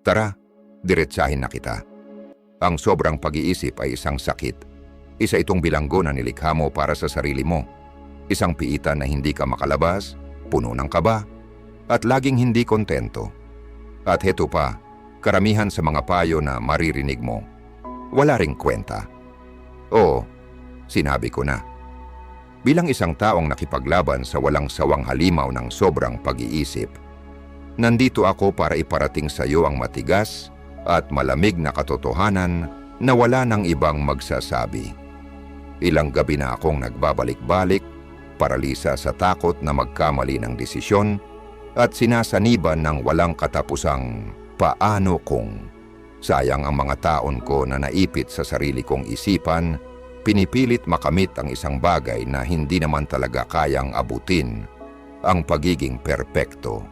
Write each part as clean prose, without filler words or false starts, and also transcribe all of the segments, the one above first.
Tara, diretsahin na kita. Ang sobrang pag-iisip ay isang sakit. Isa itong bilanggo na nilikha mo para sa sarili mo. Isang piitan na hindi ka makalabas, puno ng kaba, at laging hindi kontento. At heto pa, karamihan sa mga payo na maririnig mo, wala ring kwenta. Oo, sinabi ko na. Bilang isang taong nakipaglaban sa walang sawang halimaw ng sobrang pag-iisip, nandito ako para iparating sa iyo ang matigas at malamig na katotohanan na wala nang ibang magsasabi. Ilang gabi na akong nagbabalik-balik, paralisa sa takot na magkamali ng desisyon at sinasaniban ng walang katapusang paano kung. Sayang ang mga taon ko na naipit sa sarili kong isipan, pinipilit makamit ang isang bagay na hindi naman talaga kayang abutin, ang pagiging perpekto.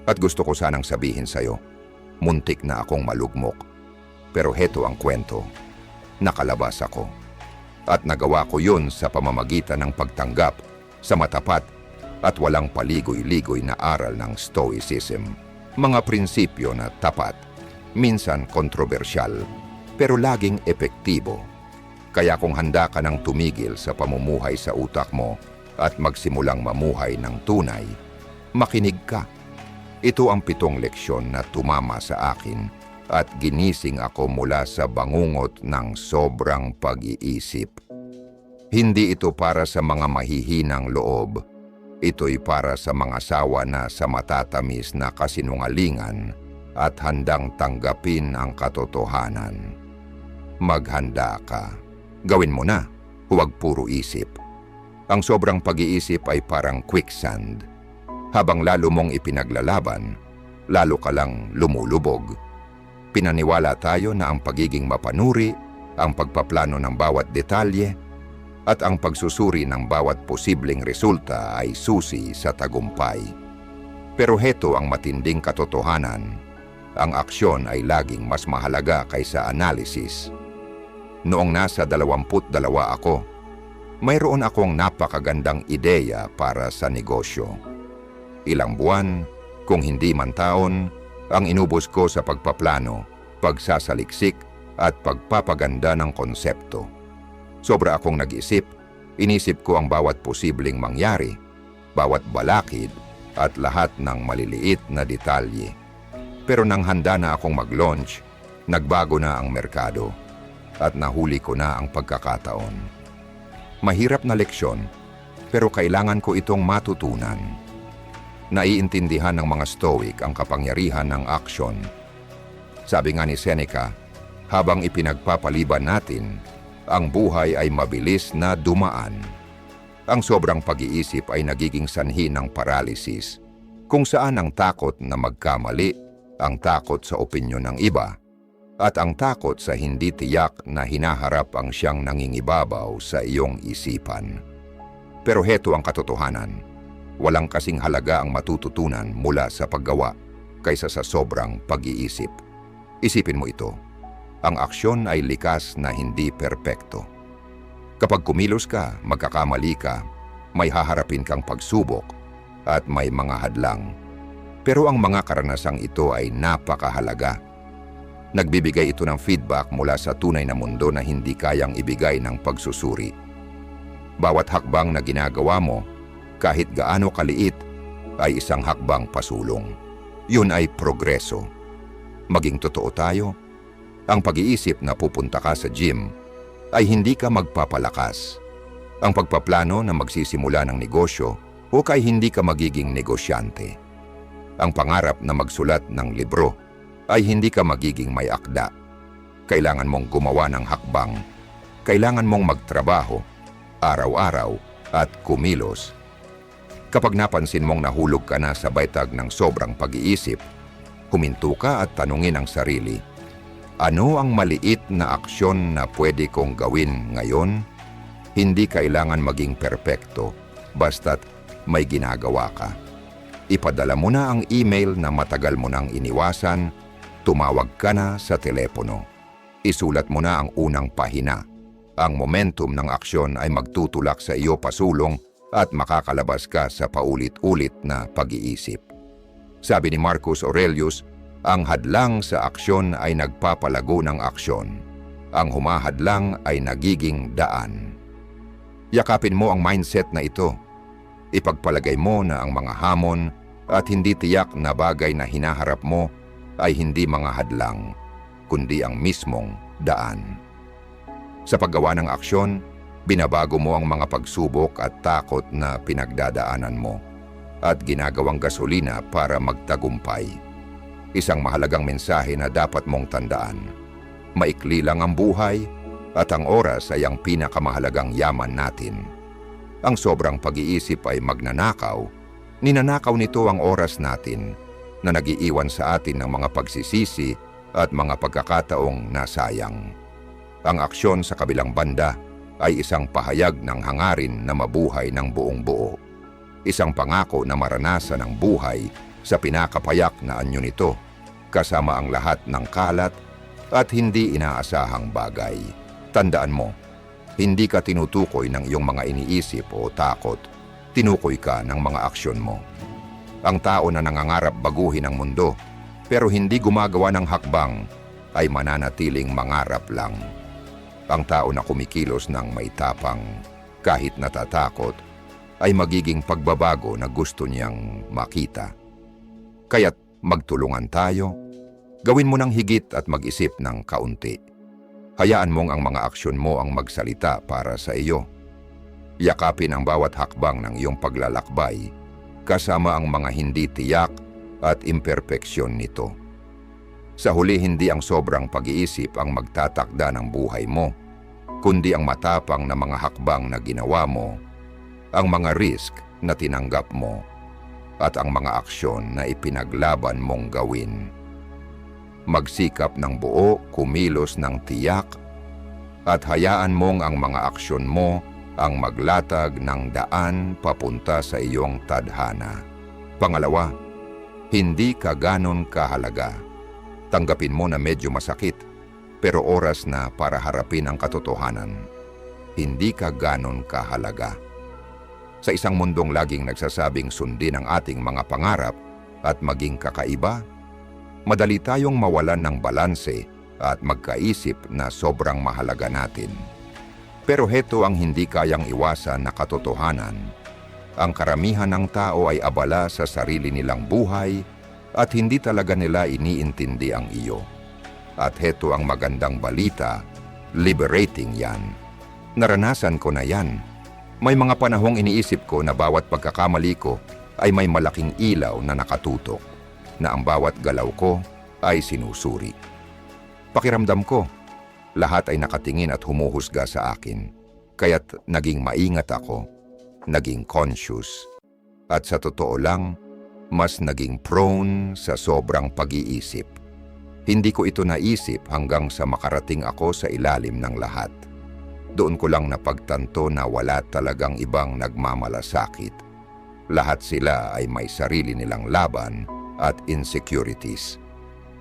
At gusto ko sanang sabihin sa'yo, muntik na akong malugmok. Pero heto ang kwento, nakalabas ako. At nagawa ko yun sa pamamagitan ng pagtanggap sa matapat at walang paligoy-ligoy na aral ng Stoicism. Mga prinsipyo na tapat, minsan kontrobersyal, pero laging epektibo. Kaya kung handa ka nang tumigil sa pamumuhay sa utak mo at magsimulang mamuhay ng tunay, makinig ka. Ito ang 7 leksyon na tumama sa akin at ginising ako mula sa bangungot ng sobrang pag-iisip. Hindi ito para sa mga mahihinang loob. Ito'y para sa mga sawa na sa matatamis na kasinungalingan at handang tanggapin ang katotohanan. Maghanda ka. Gawin mo na, huwag puro isip. Ang sobrang pag-iisip ay parang quicksand. Habang lalo mong ipinaglalaban, lalo ka lang lumulubog. Pinaniwala tayo na ang pagiging mapanuri, ang pagpaplano ng bawat detalye, at ang pagsusuri ng bawat posibleng resulta ay susi sa tagumpay. Pero heto ang matinding katotohanan. Ang aksyon ay laging mas mahalaga kaysa analysis. Noong nasa 22 ako, mayroon akong napakagandang ideya para sa negosyo. Ilang buwan, kung hindi man taon, ang inubos ko sa pagpaplano, pagsasaliksik at pagpapaganda ng konsepto. Sobra akong nag-isip, inisip ko ang bawat posibleng mangyari, bawat balakid at lahat ng maliliit na detalye. Pero nang handa na akong mag-launch, nagbago na ang merkado at nahuli ko na ang pagkakataon. Mahirap na leksyon, pero kailangan ko itong matutunan. Naiintindihan ng mga Stoic ang kapangyarihan ng aksyon. Sabi nga ni Seneca, habang ipinagpapaliban natin, ang buhay ay mabilis na dumaan. Ang sobrang pag-iisip ay nagiging sanhi ng paralysis, kung saan ang takot na magkamali, ang takot sa opinyon ng iba, at ang takot sa hindi tiyak na hinaharap ang siyang nangingibabaw sa iyong isipan. Pero heto ang katotohanan. Walang kasing halaga ang matututunan mula sa paggawa kaysa sa sobrang pag-iisip. Isipin mo ito. Ang aksyon ay likas na hindi perpekto. Kapag kumilos ka, magkakamali ka, may haharapin kang pagsubok at may mga hadlang. Pero ang mga karanasang ito ay napakahalaga. Nagbibigay ito ng feedback mula sa tunay na mundo na hindi kayang ibigay ng pagsusuri. Bawat hakbang na ginagawa mo, kahit gaano kaliit, ay isang hakbang pasulong. Yun ay progreso. Maging totoo tayo, ang pag-iisip na pupunta ka sa gym ay hindi ka magpapalakas. Ang pagpaplano na magsisimula ng negosyo o kay hindi ka magiging negosyante. Ang pangarap na magsulat ng libro ay hindi ka magiging may akda. Kailangan mong gumawa ng hakbang. Kailangan mong magtrabaho, araw-araw at kumilos. Kapag napansin mong nahulog ka na sa baytag ng sobrang pag-iisip, huminto ka at tanungin ang sarili, ano ang maliit na aksyon na pwede kong gawin ngayon? Hindi kailangan maging perpekto, basta't may ginagawa ka. Ipadala mo na ang email na matagal mo nang iniwasan, tumawag ka na sa telepono. Isulat mo na ang unang pahina. Ang momentum ng aksyon ay magtutulak sa iyo pasulong at makakalabas ka sa paulit-ulit na pag-iisip. Sabi ni Marcus Aurelius, Ang hadlang sa aksyon ay nagpapalago ng aksyon. Ang humahadlang ay nagiging daan. Yakapin mo ang mindset na ito. Ipagpalagay mo na ang mga hamon at hindi tiyak na bagay na hinaharap mo ay hindi mga hadlang, kundi ang mismong daan. Sa paggawa ng aksyon, binabago mo ang mga pagsubok at takot na pinagdadaanan mo at ginagawang gasolina para magtagumpay. Isang mahalagang mensahe na dapat mong tandaan. Maikli lang ang buhay at ang oras ay ang pinakamahalagang yaman natin. Ang sobrang pag-iisip ay magnanakaw. Ninanakaw nito ang oras natin na nag-iiwan sa atin ng mga pagsisisi at mga pagkakataong nasayang. Ang aksyon sa kabilang banda ay isang pahayag ng hangarin na mabuhay ng buong buo. Isang pangako na maranasan ang buhay sa pinakapayak na anyo nito, kasama ang lahat ng kalat at hindi inaasahang bagay. Tandaan mo, hindi ka tinutukoy ng iyong mga iniisip o takot, tinukoy ka ng mga aksyon mo. Ang tao na nangangarap baguhin ang mundo, pero hindi gumagawa ng hakbang, ay mananatiling mangarap lang. Ang tao na kumikilos ng may tapang, kahit natatakot, ay magiging pagbabago na gusto niyang makita. Kaya't magtulungan tayo, gawin mo ng higit at mag-isip ng kaunti. Hayaan mong ang mga aksyon mo ang magsalita para sa iyo. Yakapin ang bawat hakbang ng iyong paglalakbay, kasama ang mga hindi tiyak at imperpeksyon nito. Sa huli, hindi ang sobrang pag-iisip ang magtatakda ng buhay mo, kundi ang matapang na mga hakbang na ginawa mo, ang mga risk na tinanggap mo, at ang mga aksyon na ipinaglaban mong gawin. Magsikap ng buo, kumilos ng tiyak, at hayaan mong ang mga aksyon mo ang maglatag ng daan papunta sa iyong tadhana. Pangalawa, hindi ka ganon kahalaga. Tanggapin mo na medyo masakit, pero oras na para harapin ang katotohanan. Hindi ka ganon kahalaga. Sa isang mundong laging nagsasabing sundin ang ating mga pangarap at maging kakaiba, madali tayong mawalan ng balanse at magkaisip na sobrang mahalaga natin. Pero heto ang hindi kayang iwasan na katotohanan. Ang karamihan ng tao ay abala sa sarili nilang buhay at hindi talaga nila iniintindi ang iyo. At heto ang magandang balita, liberating yan. Naranasan ko na yan. May mga panahong iniisip ko na bawat pagkakamali ko ay may malaking ilaw na nakatutok, na ang bawat galaw ko ay sinusuri. Pakiramdam ko, lahat ay nakatingin at humuhusga sa akin, kaya't naging maingat ako, naging conscious, at sa totoo lang, mas naging prone sa sobrang pag-iisip. Hindi ko ito naisip hanggang sa makarating ako sa ilalim ng lahat. Doon ko lang napagtanto na wala talagang ibang nagmamalasakit. Lahat sila ay may sarili nilang laban at insecurities.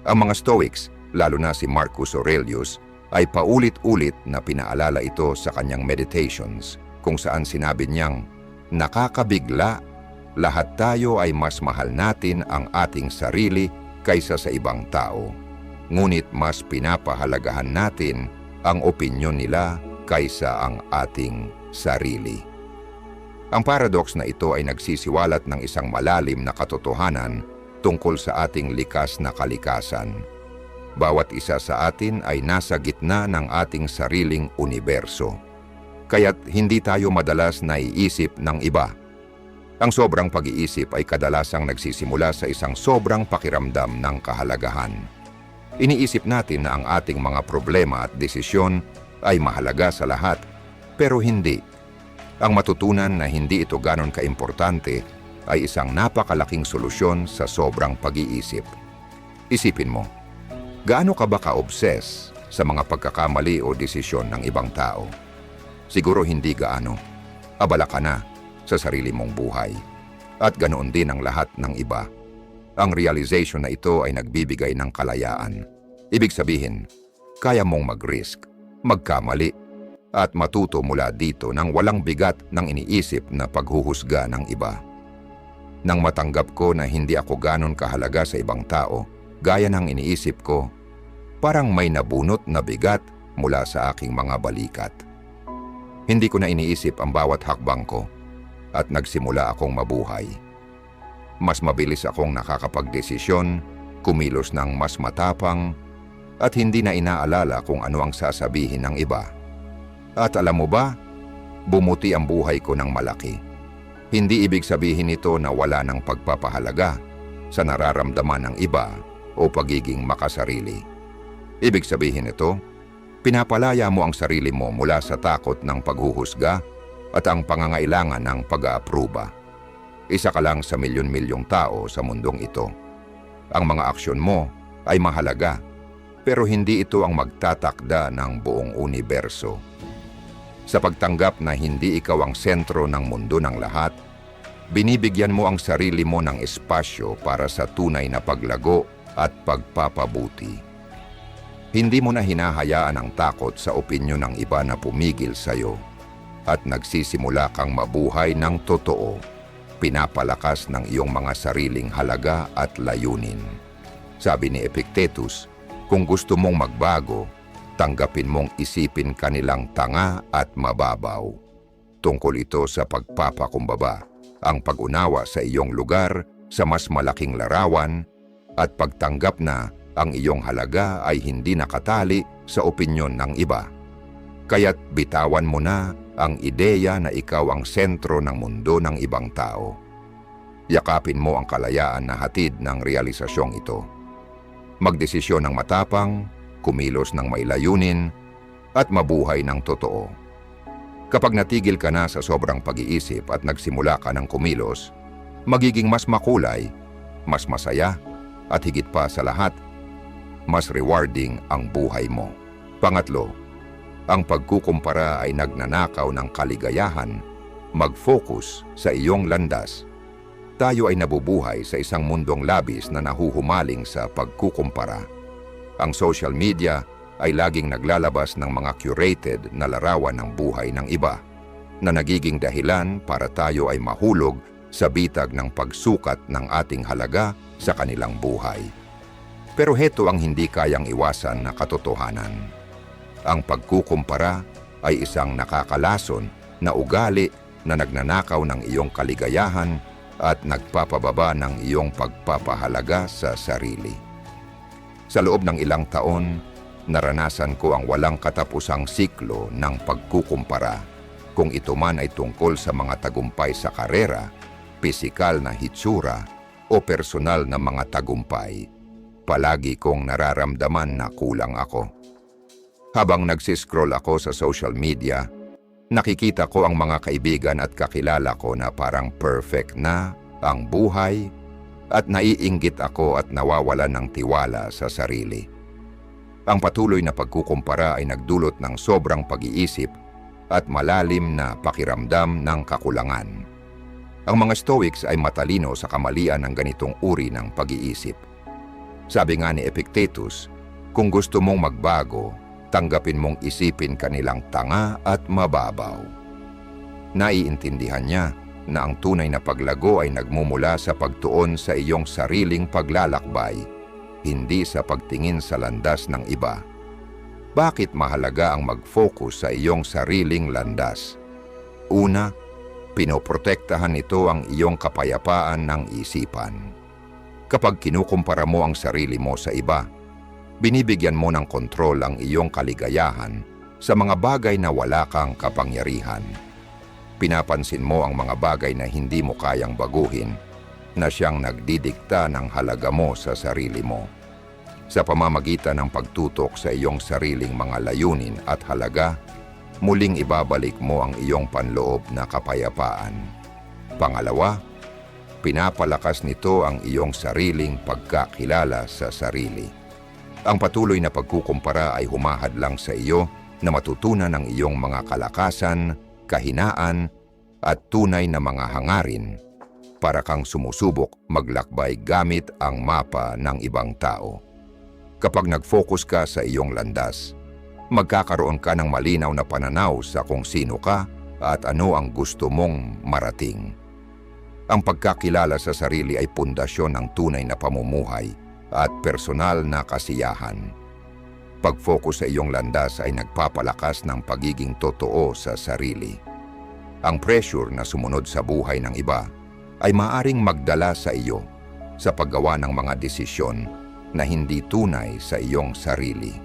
Ang mga Stoics, lalo na si Marcus Aurelius, ay paulit-ulit na pinaalala ito sa kanyang meditations, kung saan sinabi niyang, nakakabigla, lahat tayo ay mas mahal natin ang ating sarili kaysa sa ibang tao. Ngunit mas pinapahalagahan natin ang opinyon nila kaysa ang ating sarili. Ang paradox na ito ay nagsisiwalat ng isang malalim na katotohanan tungkol sa ating likas na kalikasan. Bawat isa sa atin ay nasa gitna ng ating sariling universo. Kaya't hindi tayo madalas naiisip ng iba. Ang sobrang pag-iisip ay kadalasang nagsisimula sa isang sobrang pakiramdam ng kahalagahan. Iniisip natin na ang ating mga problema at desisyon ay mahalaga sa lahat, pero hindi. Ang matutunan na hindi ito ganon kaimportante ay isang napakalaking solusyon sa sobrang pag-iisip. Isipin mo, gaano ka ba ka-obsess sa mga pagkakamali o desisyon ng ibang tao? Siguro hindi gaano. Abala ka na sa sarili mong buhay. At ganoon din ang lahat ng iba. Ang realization na ito ay nagbibigay ng kalayaan. Ibig sabihin, kaya mong mag-risk, magkamali, at matuto mula dito nang walang bigat ng iniisip na paghuhusga ng iba. Nang matanggap ko na hindi ako ganon kahalaga sa ibang tao, Gaya ng iniisip ko, parang may nabunot na bigat mula sa aking mga balikat. Hindi ko na iniisip ang bawat hakbang ko at nagsimula akong mabuhay. Mas mabilis akong nakakapagdesisyon, kumilos ng mas matapang, at hindi na inaalala kung ano ang sasabihin ng iba. At alam mo ba, bumuti ang buhay ko ng malaki. Hindi ibig sabihin nito na wala ng pagpapahalaga sa nararamdaman ng iba o pagiging makasarili. Ibig sabihin nito, pinapalaya mo ang sarili mo mula sa takot ng paghuhusga at ang pangangailangan ng pag-aapruba. Isa ka lang sa milyon-milyong tao sa mundong ito. Ang mga aksyon mo ay mahalaga, pero hindi ito ang magtatakda ng buong universo. Sa pagtanggap na hindi ikaw ang sentro ng mundo ng lahat, binibigyan mo ang sarili mo ng espasyo para sa tunay na paglago at pagpapabuti. Hindi mo na hinahayaan ang takot sa opinyon ng iba na pumigil sa'yo at nagsisimula kang mabuhay ng totoo, pinapalakas ng iyong mga sariling halaga at layunin. Sabi ni Epictetus, kung gusto mong magbago, tanggapin mong isipin kanilang tanga at mababaw. Tungkol ito sa pagpapakumbaba, ang pag-unawa sa iyong lugar sa mas malaking larawan at pagtanggap na ang iyong halaga ay hindi nakatali sa opinyon ng iba. Kaya't bitawan mo na ang ideya na ikaw ang sentro ng mundo ng ibang tao. Yakapin mo ang kalayaan na hatid ng realisasyong ito. Magdesisyon ng matapang, kumilos ng may layunin, at mabuhay ng totoo. Kapag natigil ka na sa sobrang pag-iisip at nagsimula ka ng kumilos, magiging mas makulay, mas masaya, at higit pa sa lahat, mas rewarding ang buhay mo. Pangatlo, ang pagkukumpara ay nagnanakaw ng kaligayahan. Mag-focus sa iyong landas. Tayo ay nabubuhay sa isang mundong labis na nahuhumaling sa pagkukumpara. Ang social media ay laging naglalabas ng mga curated na larawan ng buhay ng iba, na nagiging dahilan para tayo ay mahulog sa bitag ng pagsukat ng ating halaga sa kanilang buhay. Pero heto ang hindi kayang iwasan na katotohanan. Ang pagkukumpara ay isang nakakalason na ugali na nagnanakaw ng iyong kaligayahan at nagpapababa ng iyong pagpapahalaga sa sarili. Sa loob ng ilang taon, naranasan ko ang walang katapusang siklo ng pagkukumpara, kung ito man ay tungkol sa mga tagumpay sa karera, pisikal na hitsura, o personal na mga tagumpay. Palagi kong nararamdaman na kulang ako. Habang nagsiscroll ako sa social media, nakikita ko ang mga kaibigan at kakilala ko na parang perfect na ang buhay at naiinggit ako at nawawalan ng tiwala sa sarili. Ang patuloy na pagkukumpara ay nagdulot ng sobrang pag-iisip at malalim na pakiramdam ng kakulangan. Ang mga Stoics ay matalino sa kamalian ng ganitong uri ng pag-iisip. Sabi nga ni Epictetus, kung gusto mong magbago, tanggapin mong isipin kanilang tanga at mababaw. Naiintindihan niya na ang tunay na paglago ay nagmumula sa pagtuon sa iyong sariling paglalakbay, hindi sa pagtingin sa landas ng iba. Bakit mahalaga ang mag-focus sa iyong sariling landas? Una, pinoprotektahan ito ang iyong kapayapaan ng isipan. Kapag kinukumpara mo ang sarili mo sa iba, binibigyan mo ng kontrol ang iyong kaligayahan sa mga bagay na wala kang kapangyarihan. Pinapansin mo ang mga bagay na hindi mo kayang baguhin, na siyang nagdidikta ng halaga mo sa sarili mo. Sa pamamagitan ng pagtutok sa iyong sariling mga layunin at halaga, muling ibabalik mo ang iyong panloob na kapayapaan. Pangalawa, pinapalakas nito ang iyong sariling pagkakilala sa sarili. Ang patuloy na pagkukumpara ay humahadlang sa iyo na matutunan ang iyong mga kalakasan, kahinaan, at tunay na mga hangarin, para kang sumusubok maglakbay gamit ang mapa ng ibang tao. Kapag nag-focus ka sa iyong landas, magkakaroon ka ng malinaw na pananaw sa kung sino ka at ano ang gusto mong marating. Ang pagkakilala sa sarili ay pundasyon ng tunay na pamumuhay at personal na kasiyahan. Pag-focus sa iyong landas ay nagpapalakas ng pagiging totoo sa sarili. Ang pressure na sumunod sa buhay ng iba ay maaring magdala sa iyo sa paggawa ng mga desisyon na hindi tunay sa iyong sarili.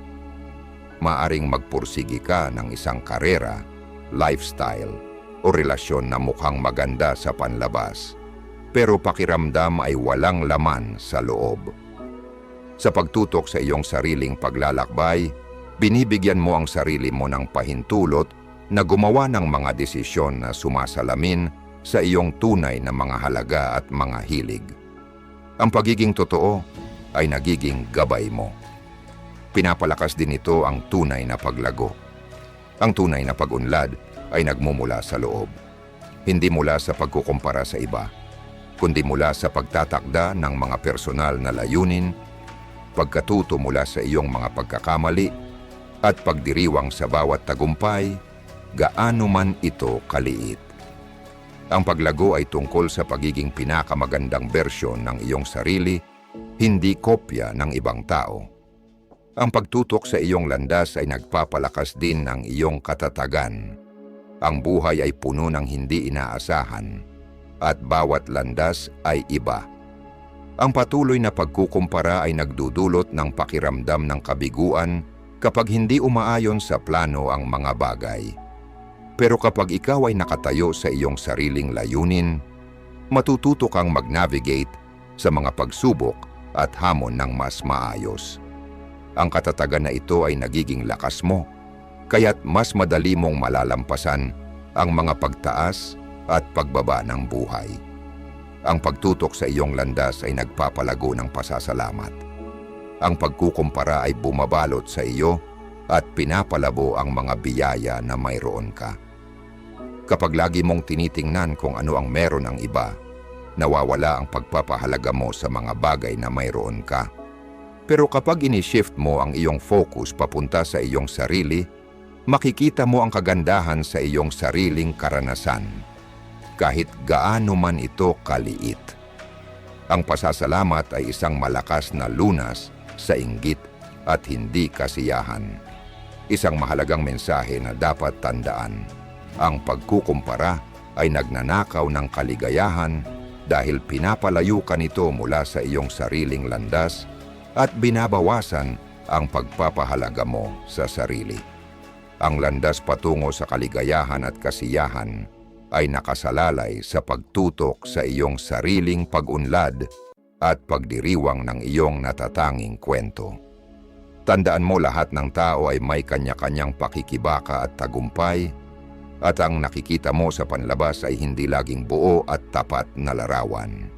Maaring magpursigi ka ng isang karera, lifestyle, o relasyon na mukhang maganda sa panlabas, pero pakiramdam ay walang laman sa loob. Sa pagtutok sa iyong sariling paglalakbay, binibigyan mo ang sarili mo ng pahintulot na gumawa ng mga desisyon na sumasalamin sa iyong tunay na mga halaga at mga hilig. Ang pagiging totoo ay nagiging gabay mo. Pinapalakas din ito ang tunay na paglago. Ang tunay na pag-unlad ay nagmumula sa loob. Hindi mula sa pagkukumpara sa iba, kundi mula sa pagtatakda ng mga personal na layunin, pagkatuto mula sa iyong mga pagkakamali, at pagdiriwang sa bawat tagumpay, gaano man ito kaliit. Ang paglago ay tungkol sa pagiging pinakamagandang bersyon ng iyong sarili, hindi kopya ng ibang tao. Ang pagtutok sa iyong landas ay nagpapalakas din ng iyong katatagan. Ang buhay ay puno ng hindi inaasahan, at bawat landas ay iba. Ang patuloy na pagkukumpara ay nagdudulot ng pakiramdam ng kabiguan kapag hindi umaayon sa plano ang mga bagay. Pero kapag ikaw ay nakatayo sa iyong sariling layunin, matututo kang mag-navigate sa mga pagsubok at hamon ng mas maayos. Ang katatagan na ito ay nagiging lakas mo, kaya't mas madali mong malalampasan ang mga pagtaas at pagbaba ng buhay. Ang pagtutok sa iyong landas ay nagpapalago ng pasasalamat. Ang pagkukumpara ay bumabalot sa iyo at pinapalabo ang mga biyaya na mayroon ka. Kapag lagi mong tinitingnan kung ano ang meron ng iba, nawawala ang pagpapahalaga mo sa mga bagay na mayroon ka. Pero kapag ini-shift mo ang iyong focus papunta sa iyong sarili, makikita mo ang kagandahan sa iyong sariling karanasan, kahit gaano man ito kaliit. Ang pasasalamat ay isang malakas na lunas sa inggit at hindi kasiyahan. Isang mahalagang mensahe na dapat tandaan. Ang pagkukumpara ay nagnanakaw ng kaligayahan dahil pinapalayo ka nito mula sa iyong sariling landas at binabawasan ang pagpapahalaga mo sa sarili. Ang landas patungo sa kaligayahan at kasiyahan ay nakasalalay sa pagtutok sa iyong sariling pag-unlad at pagdiriwang ng iyong natatanging kwento. Tandaan mo, lahat ng tao ay may kanya-kanyang pakikibaka at tagumpay, at ang nakikita mo sa panlabas ay hindi laging buo at tapat na larawan.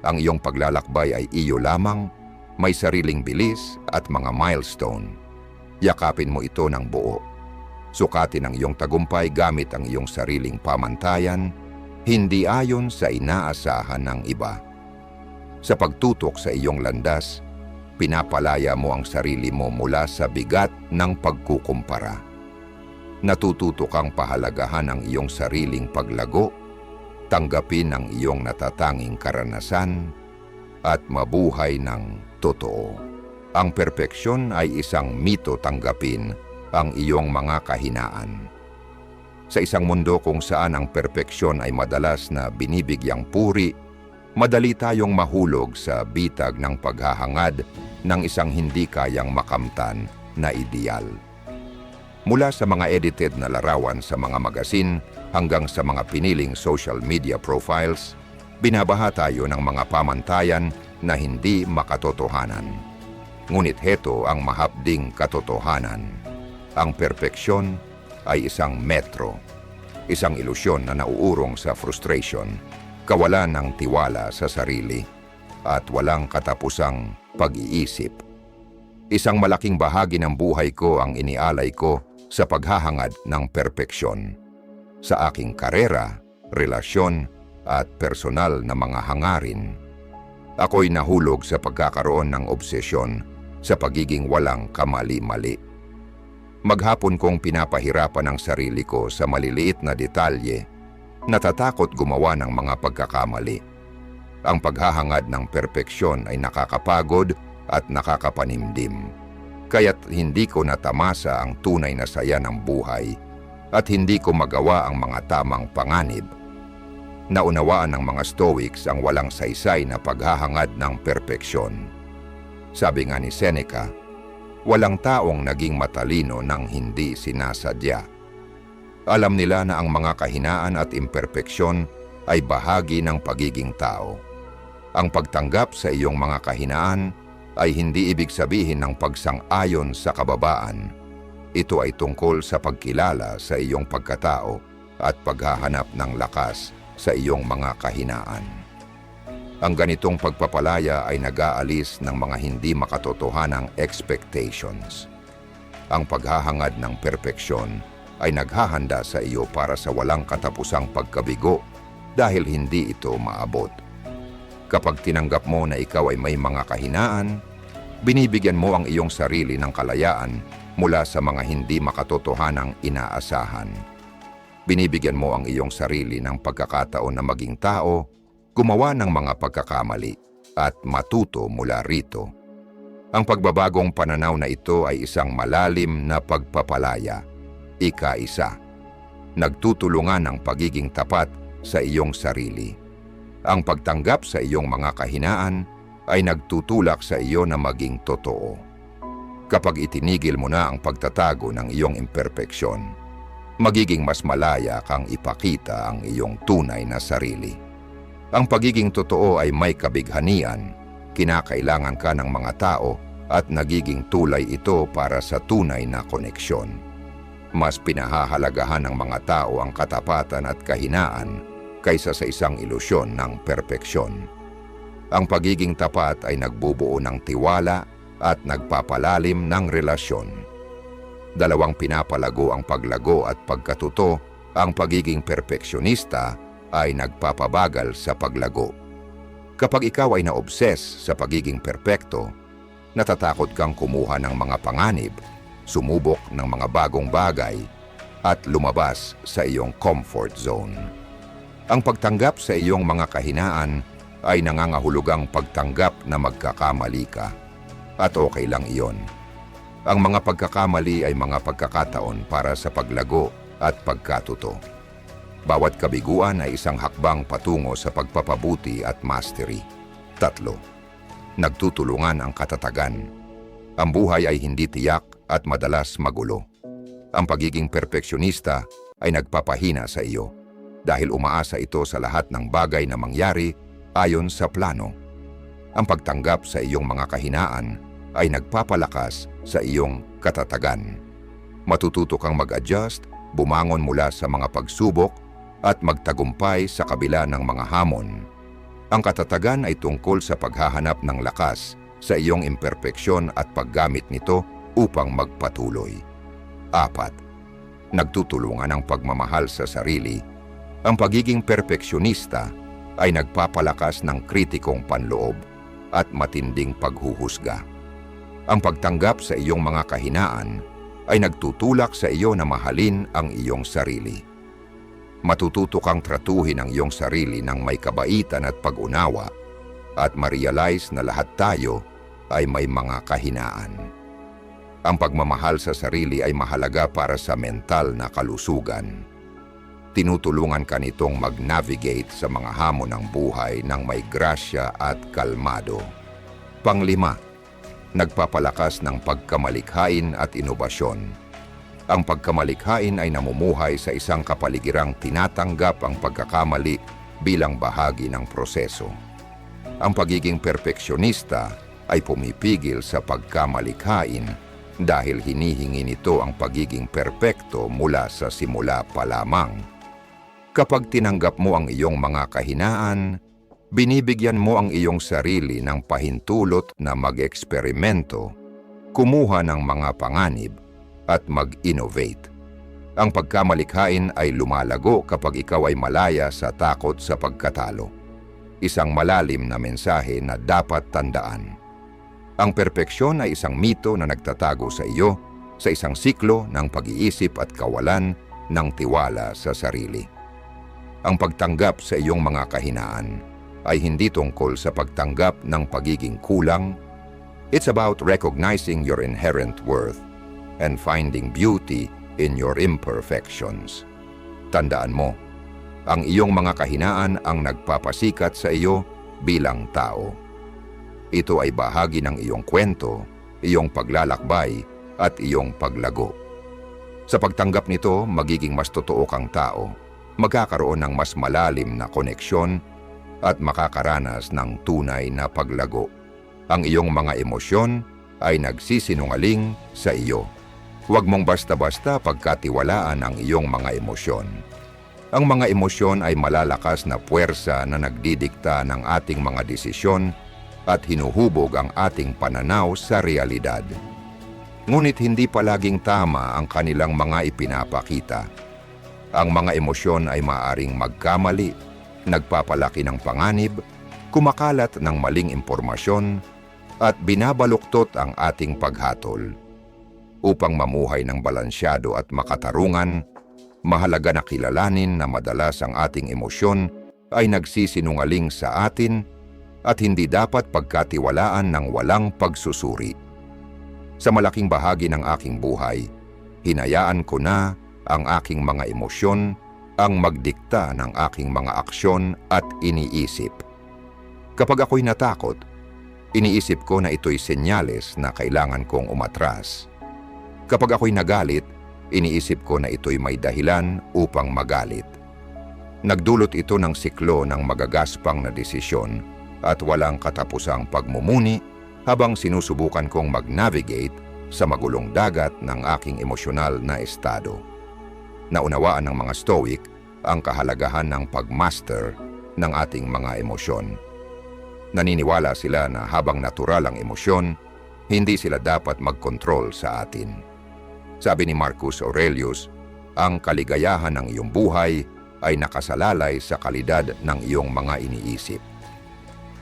Ang iyong paglalakbay ay iyo lamang, may sariling bilis at mga milestone. Yakapin mo ito ng buo. Sukatin ang iyong tagumpay gamit ang iyong sariling pamantayan, hindi ayon sa inaasahan ng iba. Sa pagtutok sa iyong landas, pinapalaya mo ang sarili mo mula sa bigat ng pagkukumpara. Natututo kang pahalagahan ang iyong sariling paglago, tanggapin ang iyong natatanging karanasan, at mabuhay ng totoo. Ang perpeksyon ay isang mito. Tanggapin ang iyong mga kahinaan. Sa isang mundo kung saan ang perpeksyon ay madalas na binibigyang puri, madali tayong mahulog sa bitag ng paghahangad ng isang hindi kayang makamtan na ideal. Mula sa mga edited na larawan sa mga magasin hanggang sa mga piniling social media profiles, binabaha tayo ng mga pamantayan na hindi makatotohanan. Ngunit heto ang mahapding katotohanan. Ang perpeksyon ay isang metro, isang ilusyon na nauurong sa frustration, kawalan ng tiwala sa sarili, at walang katapusang pag-iisip. Isang malaking bahagi ng buhay ko ang inialay ko sa paghahangad ng perpeksyon. Sa aking karera, relasyon, at personal na mga hangarin, ako'y nahulog sa pagkakaroon ng obsesyon sa pagiging walang kamali-mali. Maghapon kong pinapahirapan ang sarili ko sa maliliit na detalye, natatakot gumawa ng mga pagkakamali. Ang paghahangad ng perpeksyon ay nakakapagod at nakakapanimdim. Kaya't hindi ko natamasa ang tunay na saya ng buhay at hindi ko magawa ang mga tamang panganib. Naunawaan ng mga Stoics ang walang saysay na paghahangad ng perpeksyon. Sabi nga ni Seneca, walang taong naging matalino nang hindi sinasadya. Alam nila na ang mga kahinaan at imperpeksyon ay bahagi ng pagiging tao. Ang pagtanggap sa iyong mga kahinaan ay hindi ibig sabihin ng pagsang-ayon sa kababaan. Ito ay tungkol sa pagkilala sa iyong pagkatao at paghahanap ng lakas sa iyong mga kahinaan. Ang ganitong pagpapalaya ay nag-aalis ng mga hindi makatotohanang expectations. Ang paghahangad ng perpeksyon ay naghahanda sa iyo para sa walang katapusang pagkabigo dahil hindi ito maabot. Kapag tinanggap mo na ikaw ay may mga kahinaan, binibigyan mo ang iyong sarili ng kalayaan mula sa mga hindi makatotohanang inaasahan. Binibigyan mo ang iyong sarili ng pagkakataon na maging tao, gumawa ng mga pagkakamali, at matuto mula rito. Ang pagbabagong pananaw na ito ay isang malalim na pagpapalaya. Ika-isa. Nagtutulungan ang pagiging tapat sa iyong sarili. Ang pagtanggap sa iyong mga kahinaan ay nagtutulak sa iyo na maging totoo. Kapag itinigil mo na ang pagtatago ng iyong imperpeksyon, magiging mas malaya kang ipakita ang iyong tunay na sarili. Ang pagiging totoo ay may kabighanian, kinakailangan ka ng mga tao at nagiging tulay ito para sa tunay na koneksyon. Mas pinahahalagahan ng mga tao ang katapatan at kahinaan kaysa sa isang ilusyon ng perpeksyon. Ang pagiging tapat ay nagbubuo ng tiwala at nagpapalalim ng relasyon. Dalawang pinapalago ang paglago at pagkatuto, ang pagiging perpeksyonista ay nagpapabagal sa paglago. Kapag ikaw ay na-obses sa pagiging perpekto, natatakot kang kumuha ng mga panganib, sumubok ng mga bagong bagay, at lumabas sa iyong comfort zone. Ang pagtanggap sa iyong mga kahinaan ay nangangahulugang pagtanggap na magkakamali ka. At okay lang iyon. Ang mga pagkakamali ay mga pagkakataon para sa paglago at pagkatuto. Bawat kabiguan ay isang hakbang patungo sa pagpapabuti at mastery. 3. Nagtutulungan ang katatagan. Ang buhay ay hindi tiyak at madalas magulo. Ang pagiging perpeksyonista ay nagpapahina sa iyo dahil umaasa ito sa lahat ng bagay na mangyari ayon sa plano. Ang pagtanggap sa iyong mga kahinaan ay nagpapalakas sa iyong katatagan. Matututo kang mag-adjust, bumangon mula sa mga pagsubok, at magtagumpay sa kabila ng mga hamon. Ang katatagan ay tungkol sa paghahanap ng lakas sa iyong imperpeksyon at paggamit nito upang magpatuloy. 4. Nagtutulungan ang pagmamahal sa sarili. Ang pagiging perpeksyonista ay nagpapalakas ng kritikong panloob at matinding paghuhusga. Ang pagtanggap sa iyong mga kahinaan ay nagtutulak sa iyo na mahalin ang iyong sarili. Matututo kang tratuhin ang iyong sarili ng may kabaitan at pag-unawa at ma-realize na lahat tayo ay may mga kahinaan. Ang pagmamahal sa sarili ay mahalaga para sa mental na kalusugan. Tinutulungan ka nitong mag-navigate sa mga hamon ng buhay ng may grasya at kalmado. 5. Nagpapalakas ng pagkamalikhain at inobasyon. Ang pagkamalikhain ay namumuhay sa isang kapaligirang tinatanggap ang pagkakamali bilang bahagi ng proseso. Ang pagiging perpeksyonista ay pumipigil sa pagkamalikhain dahil hinihingi nito ang pagiging perpekto mula sa simula pa lamang. Kapag tinanggap mo ang iyong mga kahinaan, binibigyan mo ang iyong sarili ng pahintulot na mag-eksperimento, kumuha ng mga panganib, at mag-innovate. Ang pagkamalikhain ay lumalago kapag ikaw ay malaya sa takot sa pagkatalo. Isang malalim na mensahe na dapat tandaan. Ang perpeksyon ay isang mito na nagtatago sa iyo sa isang siklo ng pag-iisip at kawalan ng tiwala sa sarili. Ang pagtanggap sa iyong mga kahinaan ay hindi tungkol sa pagtanggap ng pagiging kulang, It's about recognizing your inherent worth and finding beauty in your imperfections. Tandaan mo, ang iyong mga kahinaan ang nagpapasikat sa iyo bilang tao. Ito ay bahagi ng iyong kwento, iyong paglalakbay at iyong paglago. Sa pagtanggap nito, magiging mas totoo kang tao, magkakaroon ng mas malalim na koneksyon at makakaranas ng tunay na paglago. Ang iyong mga emosyon ay nagsisinungaling sa iyo. Huwag mong basta-basta pagkatiwalaan ang iyong mga emosyon. Ang mga emosyon ay malalakas na puwersa na nagdidikta ng ating mga desisyon at hinuhubog ang ating pananaw sa realidad. Ngunit hindi palaging tama ang kanilang mga ipinapakita. Ang mga emosyon ay maaaring magkamali, nagpapalaki ng panganib, kumakalat ng maling impormasyon, at binabaluktot ang ating paghatol. Upang mamuhay ng balansyado at makatarungan, mahalaga na kilalanin na madalas ang ating emosyon ay nagsisinungaling sa atin at hindi dapat pagkatiwalaan ng walang pagsusuri. Sa malaking bahagi ng aking buhay, hinayaan ko na ang aking mga emosyon ang magdikta ng aking mga aksyon at iniisip. Kapag ako'y natakot, iniisip ko na ito'y senyales na kailangan kong umatras. Kapag ako'y nagalit, iniisip ko na ito'y may dahilan upang magalit. Nagdulot ito ng siklo ng magagaspang na desisyon at walang katapusang pagmumuni habang sinusubukan kong mag-navigate sa magulong dagat ng aking emosyonal na estado. Naunawaan ng mga Stoic ang kahalagahan ng pagmaster ng ating mga emosyon. Naniniwala sila na habang natural ang emosyon, hindi sila dapat mag-control sa atin. Sabi ni Marcus Aurelius, ang kaligayahan ng iyong buhay ay nakasalalay sa kalidad ng iyong mga iniisip.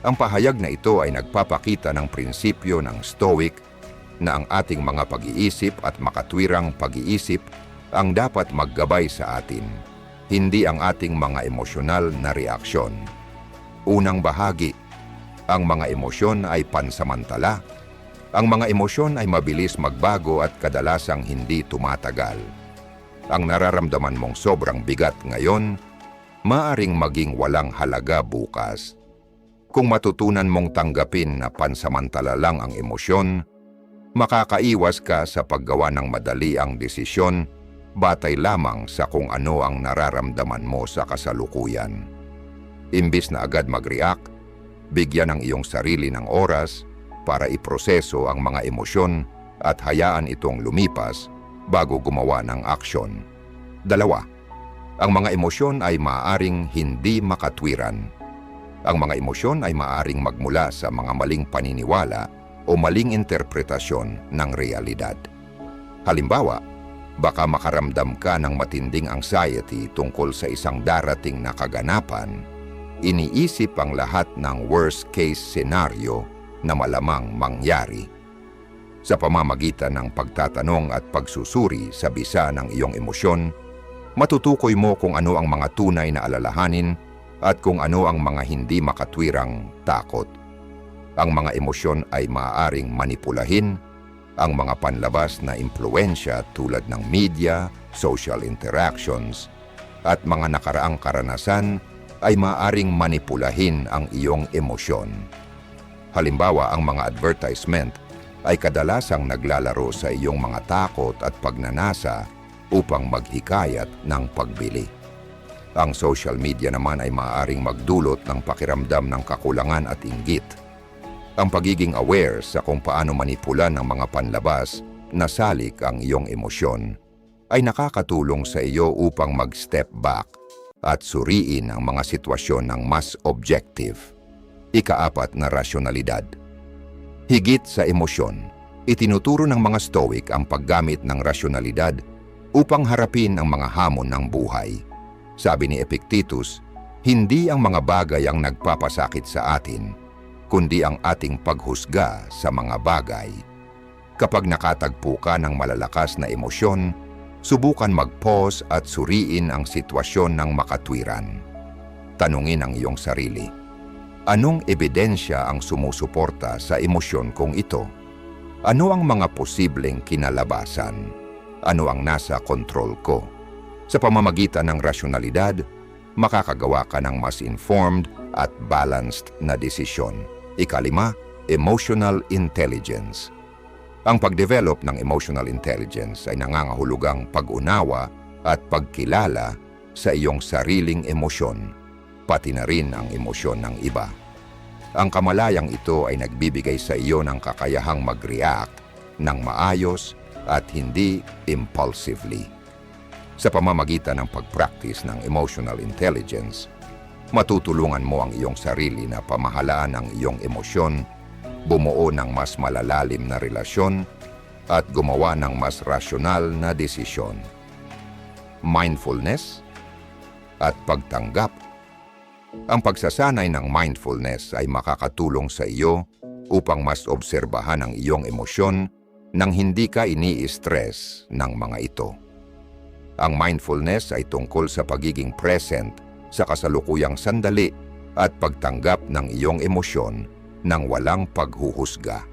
Ang pahayag na ito ay nagpapakita ng prinsipyo ng Stoic na ang ating mga pag-iisip at makatwirang pag-iisip ang dapat maggabay sa atin, hindi ang ating mga emosyonal na reaksyon. Unang bahagi, ang mga emosyon ay pansamantala. Ang mga emosyon ay mabilis magbago at kadalasang hindi tumatagal. Ang nararamdaman mong sobrang bigat ngayon, maaring maging walang halaga bukas. Kung matutunan mong tanggapin na pansamantala lang ang emosyon, makakaiwas ka sa paggawa ng madali ang desisyon batay lamang sa kung ano ang nararamdaman mo sa kasalukuyan. Imbis na agad mag-react, bigyan ang iyong sarili ng oras para iproseso ang mga emosyon at hayaan itong lumipas bago gumawa ng aksyon. 2. Ang mga emosyon ay maaaring hindi makatwiran. Ang mga emosyon ay maaaring magmula sa mga maling paniniwala o maling interpretasyon ng realidad. Halimbawa, baka makaramdam ka ng matinding anxiety tungkol sa isang darating na kaganapan, iniisip ang lahat ng worst-case scenario na malamang mangyari. Sa pamamagitan ng pagtatanong at pagsusuri sa bisa ng iyong emosyon, matutukoy mo kung ano ang mga tunay na alalahanin at kung ano ang mga hindi makatwirang takot. Ang mga emosyon ay maaaring manipulahin. Ang mga panlabas na impluwensya tulad ng media, social interactions, at mga nakaraang karanasan ay maaaring manipulahin ang iyong emosyon. Halimbawa, ang mga advertisement ay kadalasang naglalaro sa iyong mga takot at pagnanasa upang maghikayat ng pagbili. Ang social media naman ay maaaring magdulot ng pakiramdam ng kakulangan at inggit. Ang pagiging aware sa kung paano manipulan ng mga panlabas na salik ang iyong emosyon ay nakakatulong sa iyo upang mag-step back at suriin ang mga sitwasyon ng mas objective. 4 na rasyonalidad. Higit sa emosyon, itinuturo ng mga Stoic ang paggamit ng rasyonalidad upang harapin ang mga hamon ng buhay. Sabi ni Epictetus, hindi ang mga bagay ang nagpapasakit sa atin, kundi ang ating paghusga sa mga bagay. Kapag nakatagpo ka ng malalakas na emosyon, subukan mag-pause at suriin ang sitwasyon ng makatwiran. Tanungin ang iyong sarili, Anong ebidensya ang sumusuporta sa emosyon kong ito? Ano ang mga posibleng kinalabasan? Ano ang nasa kontrol ko? Sa pamamagitan ng rasyonalidad, makakagawa ka ng mas informed at balanced na desisyon. Ikalima, emotional intelligence. Ang pagdevelop ng emotional intelligence ay nangangahulugang pag-unawa at pagkilala sa iyong sariling emosyon, pati na rin ang emosyon ng iba. Ang kamalayang ito ay nagbibigay sa iyo ng kakayahang mag-react ng maayos at hindi impulsively. Sa pamamagitan ng pag-practice ng emotional intelligence, matutulungan mo ang iyong sarili na pamahalaan ang iyong emosyon, bumuo ng mas malalalim na relasyon, at gumawa ng mas rasyonal na desisyon. Mindfulness at pagtanggap. Ang pagsasanay ng mindfulness ay makakatulong sa iyo upang mas obserbahan ang iyong emosyon nang hindi ka ini-stress ng mga ito. Ang mindfulness ay tungkol sa pagiging present sa kasalukuyang sandali at pagtanggap ng iyong emosyon nang walang paghuhusga.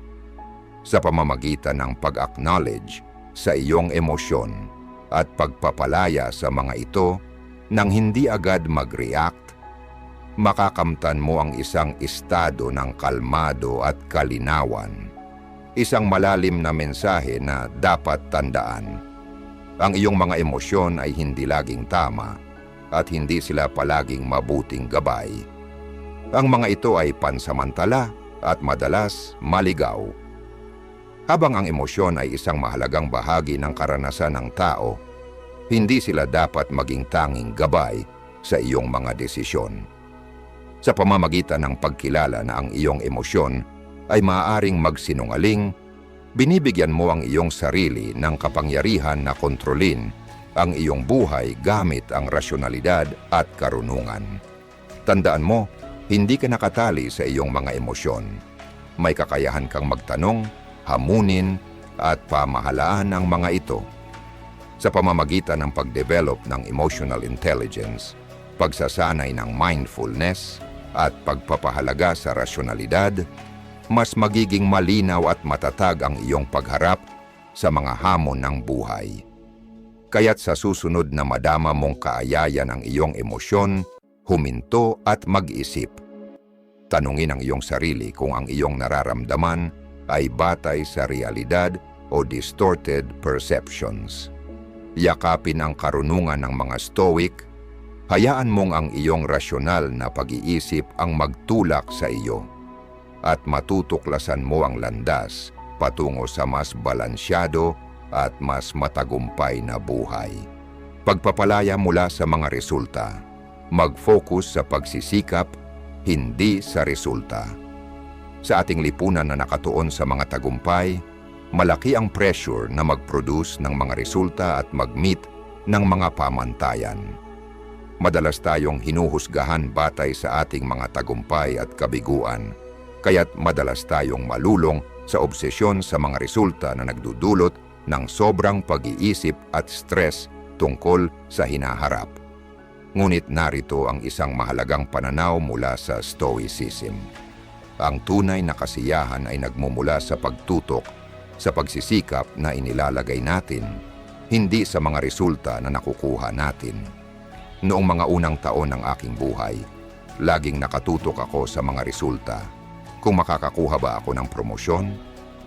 Sa pamamagitan ng pag-acknowledge sa iyong emosyon at pagpapalaya sa mga ito nang hindi agad mag-react, makakamtan mo ang isang estado ng kalmado at kalinawan. Isang malalim na mensahe na dapat tandaan. Ang iyong mga emosyon ay hindi laging tama at hindi sila palaging mabuting gabay. Ang mga ito ay pansamantala at madalas maligaw. Habang ang emosyon ay isang mahalagang bahagi ng karanasan ng tao, hindi sila dapat maging tanging gabay sa iyong mga desisyon. Sa pamamagitan ng pagkilala na ang iyong emosyon ay maaaring magsinungaling, binibigyan mo ang iyong sarili ng kapangyarihan na kontrolin ang iyong buhay gamit ang rasyonalidad at karunungan. Tandaan mo, hindi ka nakatali sa iyong mga emosyon. May kakayahan kang magtanong, hamunin, at pamahalaan ang mga ito. Sa pamamagitan ng pagdevelop ng emotional intelligence, pagsasanay ng mindfulness, at pagpapahalaga sa rasyonalidad, mas magiging malinaw at matatag ang iyong pagharap sa mga hamon ng buhay. Kaya't sa susunod na madama mong kaayaya ng iyong emosyon, huminto at mag-isip. Tanungin ang iyong sarili kung ang iyong nararamdaman ay batay sa realidad o distorted perceptions. Yakapin ang karunungan ng mga Stoic, hayaan mong ang iyong rasyonal na pag-iisip ang magtulak sa iyo at matutuklasan mo ang landas patungo sa mas balansyado at mas matagumpay na buhay. Pagpapalaya mula sa mga resulta, mag-focus sa pagsisikap, hindi sa resulta. Sa ating lipunan na nakatuon sa mga tagumpay, malaki ang pressure na mag-produce ng mga resulta at mag-meet ng mga pamantayan. Madalas tayong hinuhusgahan batay sa ating mga tagumpay at kabiguan, kaya't madalas tayong malulong sa obsesyon sa mga resulta na nagdudulot ng sobrang pag-iisip at stress tungkol sa hinaharap. Ngunit narito ang isang mahalagang pananaw mula sa Stoicism. Ang tunay na kasiyahan ay nagmumula sa pagtutok sa pagsisikap na inilalagay natin, hindi sa mga resulta na nakukuha natin. Noong mga unang taon ng aking buhay, laging nakatutok ako sa mga resulta. Kung makakakuha ba ako ng promosyon,